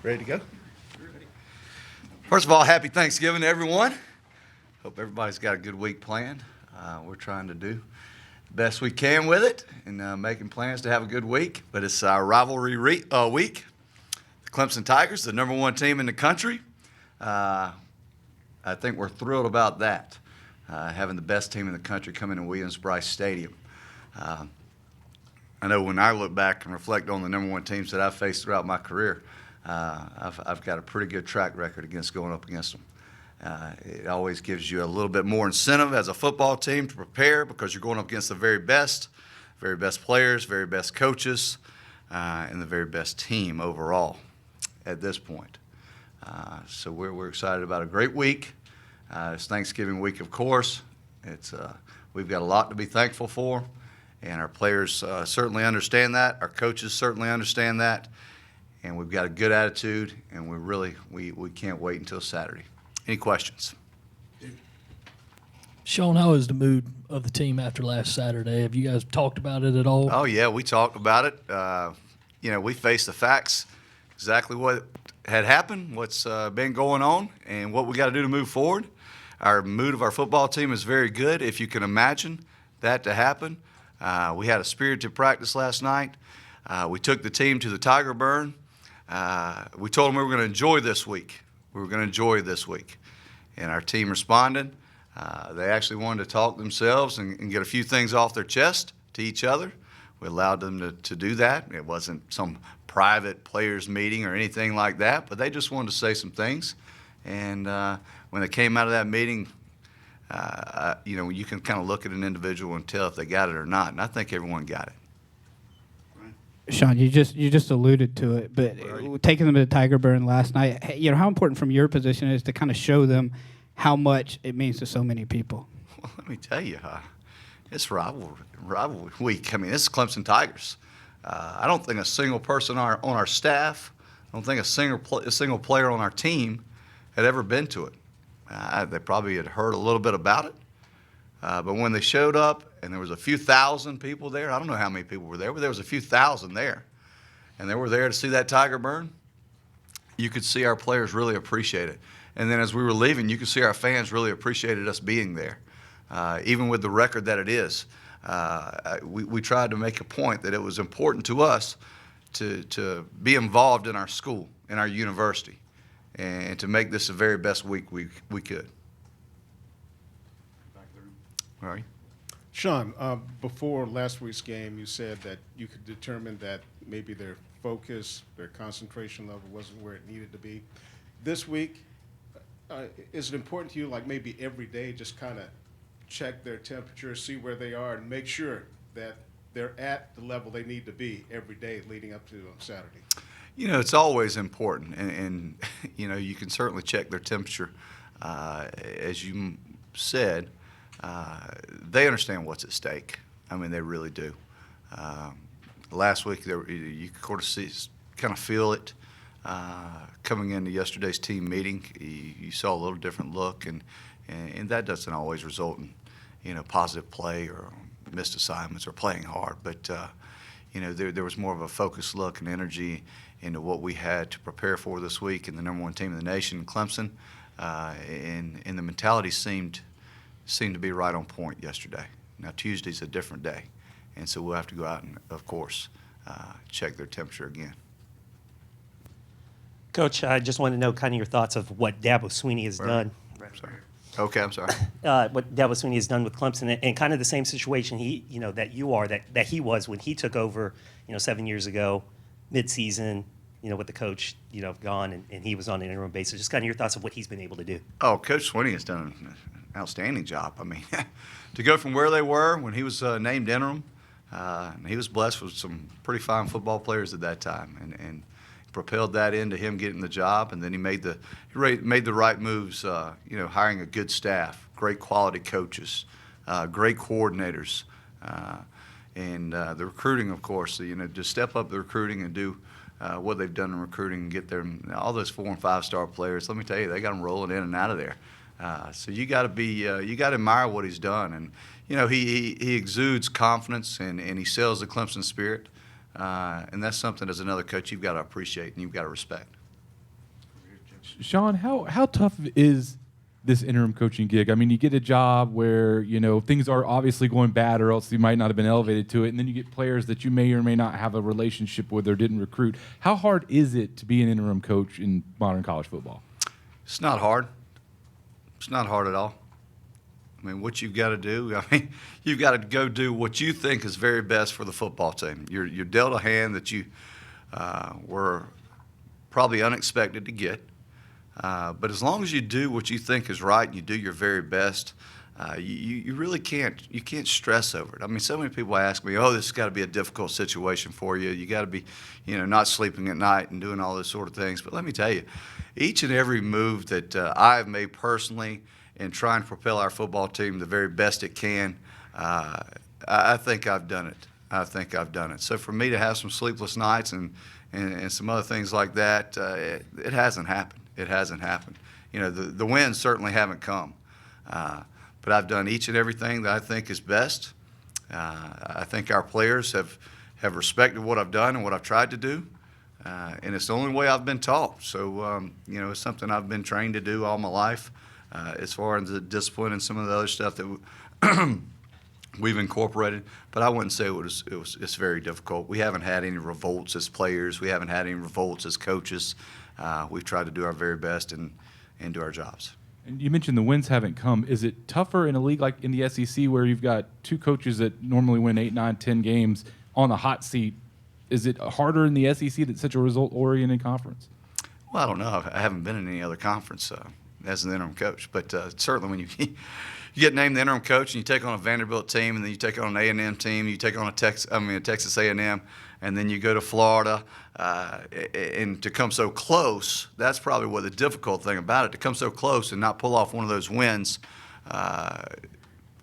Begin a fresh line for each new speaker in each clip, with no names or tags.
Ready to go? First of all, happy Thanksgiving to everyone. Hope everybody's got a good week planned. We're trying to do the best we can with it and making plans to have a good week. But it's our rivalry week. The Clemson Tigers, the number one team in the country. I think we're thrilled about that, having the best team in the country come into Williams-Brice Stadium. I know when I look back and reflect on the number one teams that I've faced throughout my career, I've got a pretty good track record against going up against them. It always gives you a little bit more incentive as a football team to prepare because you're going up against the very best players, very best coaches, and the very best team overall at this point. So we're excited about a great week. It's Thanksgiving week, of course. We've got a lot to be thankful for. And our players certainly understand that. Our coaches certainly understand that. And we've got a good attitude, and we can't wait until Saturday. Any questions?
Shawn, how is the mood of the team after last Saturday? Have you guys talked about it at all?
Oh, yeah, we talked about it. We faced the facts, exactly what had happened, what's been going on, and what we got to do to move forward. Our mood of our football team is very good, if you can imagine that to happen. We had a spirited practice last night. We took the team to the Tiger Burn. We told them we were going to enjoy this week. And our team responded. They actually wanted to talk themselves and get a few things off their chest to each other. We allowed them to do that. It wasn't some private players meeting or anything like that, but they just wanted to say some things. And when they came out of that meeting, you can kind of look at an individual and tell if they got it or not, and I think everyone got it.
Shawn, you just alluded to it, but taking them to the Tiger Burn last night, how important from your position is to kind of show them how much it means to so many people?
Well, let me tell you, it's rivalry week. I mean, this is Clemson Tigers. I don't think a single person on our staff, I don't think a single player on our team had ever been to it. They probably had heard a little bit about it. But when they showed up and there was a few thousand people there, I don't know how many people were there, but there was a few thousand there, and they were there to see that Tiger Burn, you could see our players really appreciate it. And then as we were leaving, you could see our fans really appreciated us being there, even with the record that it is. We tried to make a point that it was important to us to be involved in our school, in our university, and to make this the very best week we could. All right.
Shawn, before last week's game, you said that you could determine that maybe their focus, their concentration level wasn't where it needed to be. This week, is it important to you, like maybe every day, just kind of check their temperature, see where they are, and make sure that they're at the level they need to be every day leading up to Saturday?
It's always important, and you can certainly check their temperature. As you said, they understand what's at stake. I mean, they really do. Last week, you could kind of feel it coming into yesterday's team meeting. You saw a little different look, and that doesn't always result in positive play or missed assignments or playing hard. But there was more of a focused look and energy into what we had to prepare for this week in the number one team in the nation, Clemson, and the mentality seemed to be right on point yesterday. Now, Tuesday's a different day, and so we'll have to go out and, of course, check their temperature again.
Coach, I just want to know kind of your thoughts of what Dabo Swinney has done.
Sorry. Okay, I'm sorry.
What Dabo Swinney has done with Clemson, and kind of the same situation that he was when he took over, 7 years ago, mid-season, with the coach, gone, and he was on an interim basis. Just kind of your thoughts of what he's been able to do.
Oh, Coach Swinney has done an outstanding job. I mean, to go from where they were when he was named interim, he was blessed with some pretty fine football players at that time, and propelled that into him getting the job. And then he made the right moves. Hiring a good staff, great quality coaches, great coordinators, and the recruiting, of course. To step up the recruiting and do what they've done in recruiting and get them all those 4- and 5-star players. Let me tell you, they got them rolling in and out of there. So you got to admire what he's done, and he exudes confidence and he sells the Clemson spirit, and that's something as another coach you've got to appreciate and you've got to respect.
Shawn, how tough is this interim coaching gig? I mean, you get a job where, things are obviously going bad or else you might not have been elevated to it, and then you get players that you may or may not have a relationship with or didn't recruit. How hard is it to be an interim coach in modern college football?
It's not hard. It's not hard at all. I mean, what you've got to do, you've got to go do what you think is very best for the football team. You're dealt a hand that you were probably unexpected to get. But as long as you do what you think is right and you do your very best, you really can't stress over it. I mean, so many people ask me, oh, this has got to be a difficult situation for you. You got to be, not sleeping at night and doing all those sort of things. But let me tell you, each and every move that I've made personally in trying to propel our football team the very best it can, I think I've done it. I think I've done it. So for me to have some sleepless nights and some other things like that, it hasn't happened. It hasn't happened. The wins certainly haven't come. But I've done each and everything that I think is best. I think our players have respected what I've done and what I've tried to do. And it's the only way I've been taught. So, it's something I've been trained to do all my life as far as the discipline and some of the other stuff that we've incorporated. But I wouldn't say it's very difficult. We haven't had any revolts as players. We haven't had any revolts as coaches. We've tried to do our very best and do our jobs.
And you mentioned the wins haven't come. Is it tougher in a league like in the SEC where you've got two coaches that normally win 8, 9, 10 games on the hot seat? Is it harder in the SEC that's such a result-oriented conference?
Well, I don't know. I haven't been in any other conference as an interim coach. But certainly when you get named the interim coach and you take on a Vanderbilt team and then you take on an A&M team, you take on a Texas A&M, and then you go to Florida, and to come so close, that's probably what the difficult thing about it. To come so close and not pull off one of those wins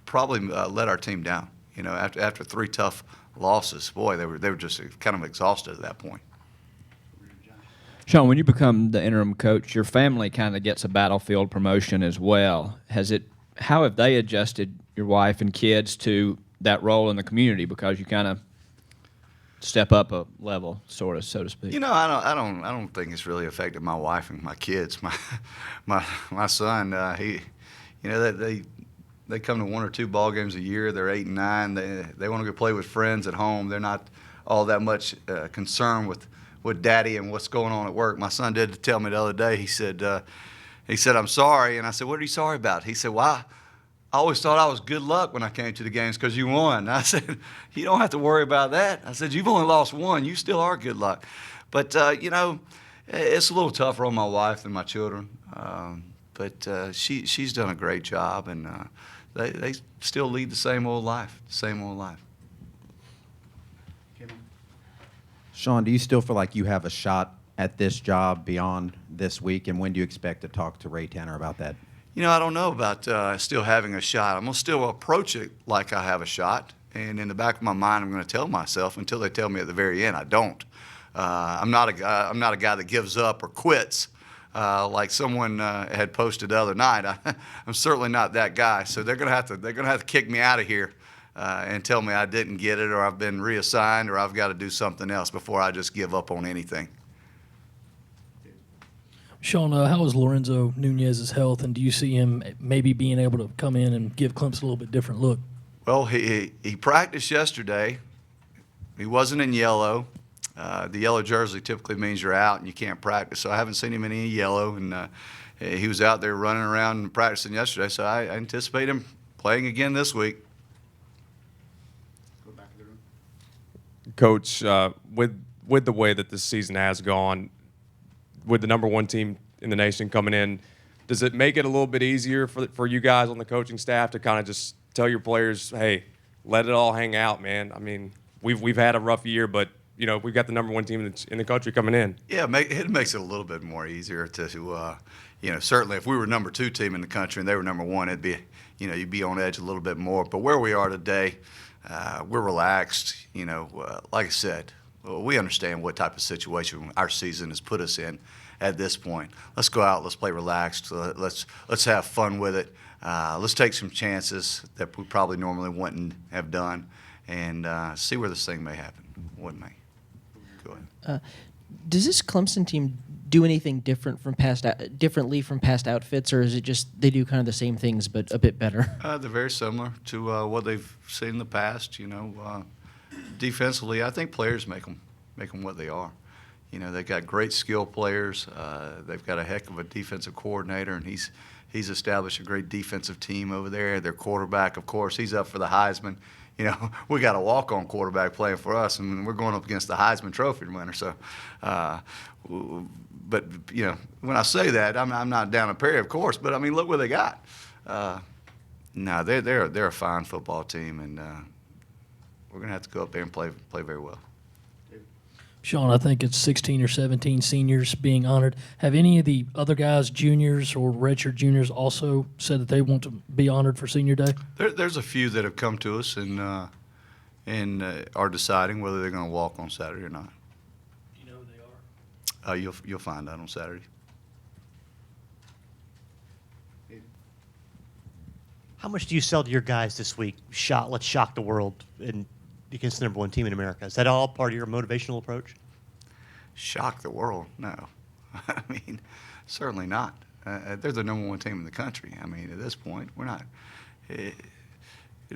probably let our team down. After 3 tough losses, boy, they were just kind of exhausted at that point.
Shawn, when you become the interim coach, your family kind of gets a battlefield promotion as well. How have they adjusted, your wife and kids, to that role in the community? Because you kind of step up a level, sort of, so to speak.
I don't think it's really affected my wife and my kids. My son, they come to 1 or 2 ball games a year. They're 8 and 9. They want to go play with friends at home. They're not all that much concerned with daddy and what's going on at work. My son did tell me the other day. He said, "I'm sorry," and I said, "What are you sorry about?" He said, "Well, I always thought I was good luck when I came to the games because you won." And I said, "You don't have to worry about that." I said, "You've only lost 1. You still are good luck." But, it's a little tougher on my wife than my children. But she's done a great job, and they still lead the same old life.
Shawn, do you still feel like you have a shot at this job beyond this week, and when do you expect to talk to Ray Tanner about that?
I don't know about still having a shot. I'm going to still approach it like I have a shot, and in the back of my mind, I'm going to tell myself until they tell me at the very end I don't. I'm not a guy that gives up or quits like someone had posted the other night. I'm certainly not that guy. So they're going to have to kick me out of here and tell me I didn't get it, or I've been reassigned, or I've got to do something else before I just give up on anything.
Shawn, how is Lorenzo Nunez's health, and do you see him maybe being able to come in and give Clemson a little bit different look?
Well, he practiced yesterday. He wasn't in yellow. The yellow jersey typically means you're out and you can't practice, so I haven't seen him in any yellow. And he was out there running around and practicing yesterday, so I anticipate him playing again this week.
Go back to the room.
Coach, with the way that this season has gone, with the number 1 team in the nation coming in, does it make it a little bit easier for you guys on the coaching staff to kind of just tell your players, hey, let it all hang out, man? I mean, we've had a rough year, but we've got the number 1 team in the country coming in.
Yeah, it makes it a little bit more easier to certainly if we were number 2 team in the country and they were number 1, it'd be, you'd be on edge a little bit more. But where we are today, we're relaxed. Like I said, we understand what type of situation our season has put us in at this point. Let's go out, let's play relaxed, let's have fun with it. Let's take some chances that we probably normally wouldn't have done, and see where this thing may happen, wouldn't they? Go ahead.
Does this Clemson team, do anything differently from past outfits, or is it just they do kind of the same things but a bit better?
They're very similar to what they've seen in the past. Defensively, I think players make them what they are. They've got great skill players. They've got a heck of a defensive coordinator, and he's established a great defensive team over there. Their quarterback, of course, he's up for the Heisman. We got a walk-on quarterback playing for us, and we're going up against the Heisman Trophy winner. So, but when I say that, I'm not down a Perry, of course. But I mean, look what they got. No, they're a fine football team, and we're gonna have to go up there and play very well.
Shawn, I think it's 16 or 17 seniors being honored. Have any of the other guys, juniors or redshirt juniors, also said that they want to be honored for Senior Day?
There's a few that have come to us and are deciding whether they're going to walk on Saturday or not.
Do you know who they are?
You'll find out on Saturday.
How much do you sell to your guys this week? Let's shock the world against the number one team in America. Is that all part of your motivational approach?
Shock the world? No. I mean, certainly not. They're the number one team in the country. I mean, at this point, we're not. It'd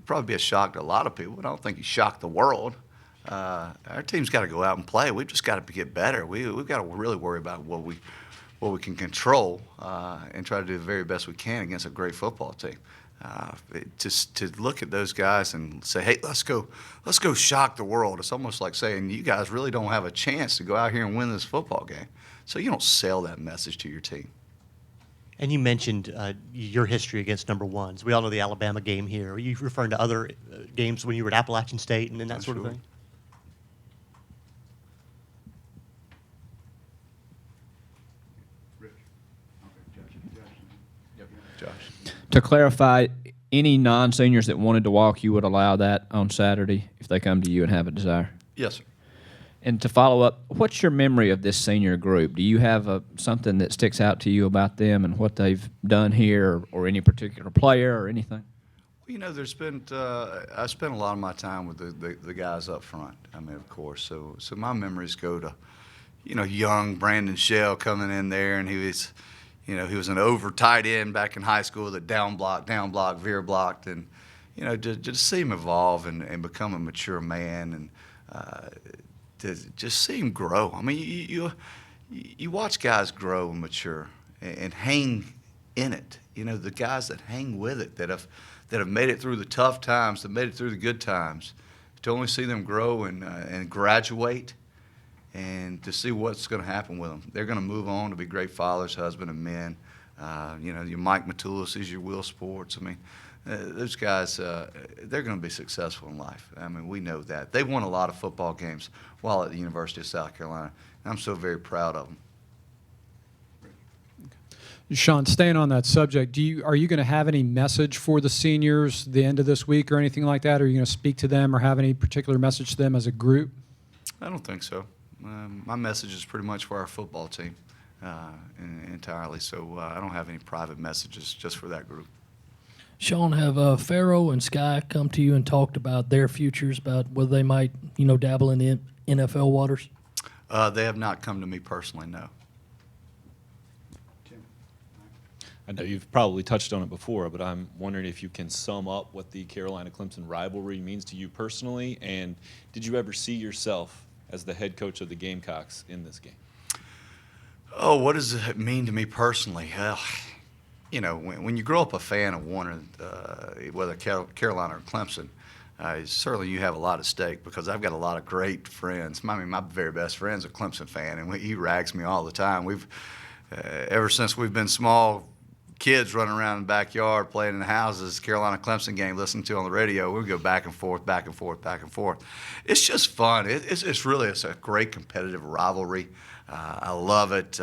probably be a shock to a lot of people, but I don't think you shock the world. Our team's got to go out and play. We've just got to get better. We've got to really worry about what we can control and try to do the very best we can against a great football team. Just to look at those guys and say, hey, let's go shock the world. It's almost like saying you guys really don't have a chance to go out here and win this football game. So you don't sell that message to your team.
And you mentioned your history against number ones. We all know the Alabama game here. Are you referring to other games when you were at Appalachian State and that sort of thing?
Josh.
To clarify, any non-seniors that wanted to walk, you would allow that on Saturday if they come to you and have a desire?
Yes, sir.
And to follow up, what's your memory of this senior group? Do you have something that sticks out to you about them and what they've done here, or any particular player or anything?
Well, there's been I spent a lot of my time with the guys up front. I mean, of course. So my memories go to, young Brandon Shell coming in there, and he was an over tight end back in high school that down blocked, veer blocked, and to see him evolve and become a mature man, and to just see him grow. I mean, you watch guys grow and mature and hang in it. The guys that hang with it, that have made it through the tough times, that made it through the good times, to only see them grow and graduate. And to see what's going to happen with them. They're going to move on to be great fathers, husbands, and men. Your Mike Matulis, your Will Sports. I mean, those guys, they're going to be successful in life. I mean, we know that. They won a lot of football games while at the University of South Carolina. And I'm so very proud of them.
Shawn, staying on that subject, are you going to have any message for the seniors the end of this week or anything like that? Are you going to speak to them or have any particular message to them as a group?
I don't think so. My message is pretty much for our football team entirely, so I don't have any private messages just for that group.
Shawn, have Pharaoh and Sky come to you and talked about their futures, about whether they might, dabble in the NFL waters?
They have not come to me personally, no.
I know you've probably touched on it before, but I'm wondering if you can sum up what the Carolina-Clemson rivalry means to you personally, and did you ever see yourself as the head coach of the Gamecocks in this game?
Oh, what does it mean to me personally? When you grow up a fan of one, whether Carolina or Clemson, certainly you have a lot at stake, because I've got a lot of great friends. I mean, my very best friend's a Clemson fan, and he rags me all the time. We've ever since we've been small kids running around in the backyard playing in the houses, Carolina-Clemson game, listening to on the radio, we go back and forth, back and forth, back and forth. It's just fun. It's a great competitive rivalry. I love it.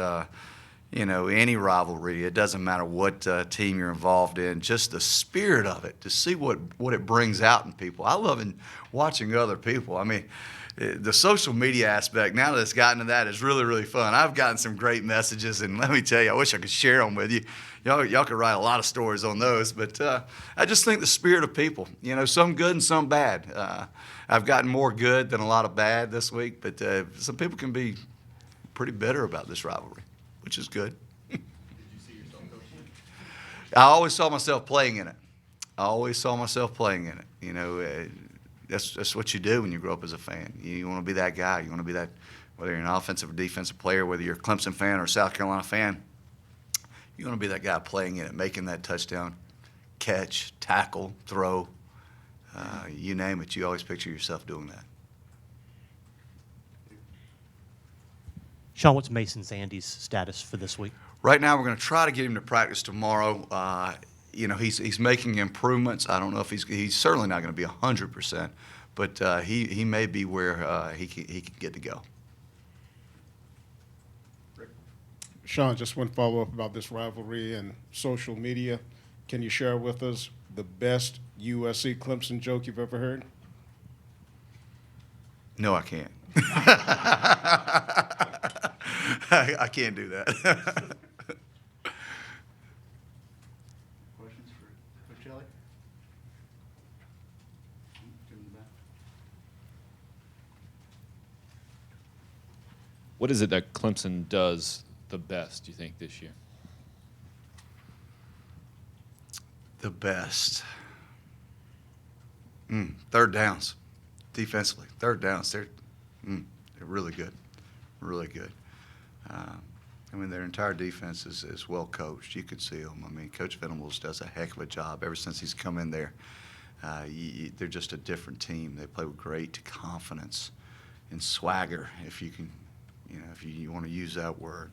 Any rivalry, it doesn't matter what team you're involved in, just the spirit of it, to see what it brings out in people. I love watching other people. I mean, the social media aspect, now that it's gotten to that, is really, really fun. I've gotten some great messages, and let me tell you, I wish I could share them with you. Y'all could write a lot of stories on those, but I just think the spirit of people, some good and some bad. I've gotten more good than a lot of bad this week, but some people can be pretty bitter about this rivalry. which is good. I always saw myself playing in it. I always saw myself playing in it. You know, that's what you do when you grow up as a fan. You want to be that guy. You want to be that, whether you're an offensive or defensive player, whether you're a Clemson fan or a South Carolina fan, you want to be that guy playing in it, making that touchdown, catch, tackle, throw, you name it. You always picture yourself doing that.
Shawn, what's Mason Zandy's status for this week?
Right now, we're going to try to get him to practice tomorrow. You know, he's making improvements. I don't know if he's certainly not going to be 100%, but he may be where he can get to go.
Shawn, just one follow-up about this rivalry and social media. Can you share with us the best USC Clemson joke you've ever heard?
No, I can't. I can't do that. Questions for Coach Elliott?
What is it that Clemson does the best, you think, this year?
The best. Third downs, defensively. Third downs, they're really good, really good. I mean, their entire defense is well coached. You could see them. I mean, Coach Venables does a heck of a job ever since he's come in there. They're just a different team. They play with great confidence and swagger, if you can, you know, if you want to use that word.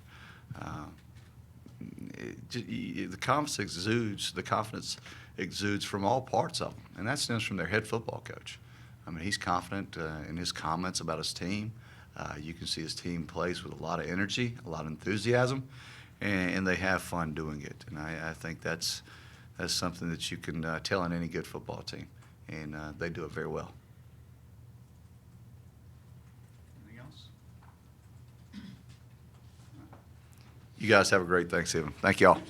The confidence exudes from all parts of them, and that stems from their head football coach. I mean, he's confident in his comments about his team. You can see his team plays with a lot of energy, a lot of enthusiasm, and they have fun doing it. And I think that's something that you can tell in any good football team, and they do it very well. Anything else? You guys have a great Thanksgiving. Thank you all.